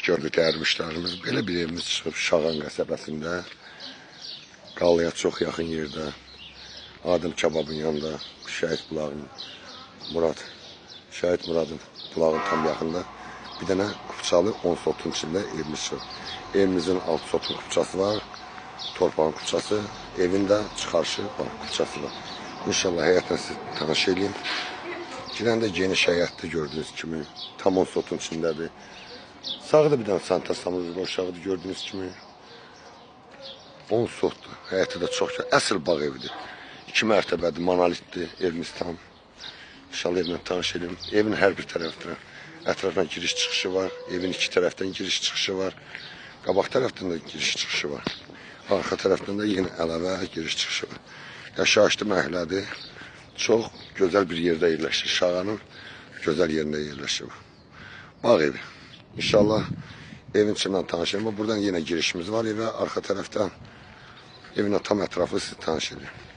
gördü dəyərli müştərimiz. Belə bir evimiz çıxıb Şağan qəsəbəsində. Qalaya çox yaxın yerdə. Adem Kebabın yanında. Şəhid Muradın bulağın tam yaxında. Bir dənə Kupçalı 10 sotun içində evimiz çıxıb. Evimizin 6 sotun kupçası var. Torpağın kupçası. Evin də çıxarşı var, kupçası var. İnşallah həyatla sizi tanış edeyim. Girəndə geniş həyətdə gördüyünüz kimi tam 10 sotun içindədir. Sağda bir dənə santasamız var, aşağıda gördüyünüz kimi 10 sotdur. Həyəti də çox güzel. Əsl bağ evidir. 2 mərtəbədir, monolitdir evimiz tam. İnşallah evlə tanış edeyim. Evin hər bir ətrafına giriş çıxışı var. Evin iki tərəfdən giriş çıxışı var. Qabaq tərəfdən də giriş çıxışı var. Arxa tərəfdən də yenə əlavə giriş çıxışı var. Yaşayışlı məhəllədir. Çox gözəl bir yerdə yerləşir. Şağanın gözəl yerində yerləşir. Bağ evi. İnşallah evin içindən tanış edeyim. Buradan yenə girişimiz var evə. Arxa tərəfdən evin tam ətrafı sizi tanış edeyim.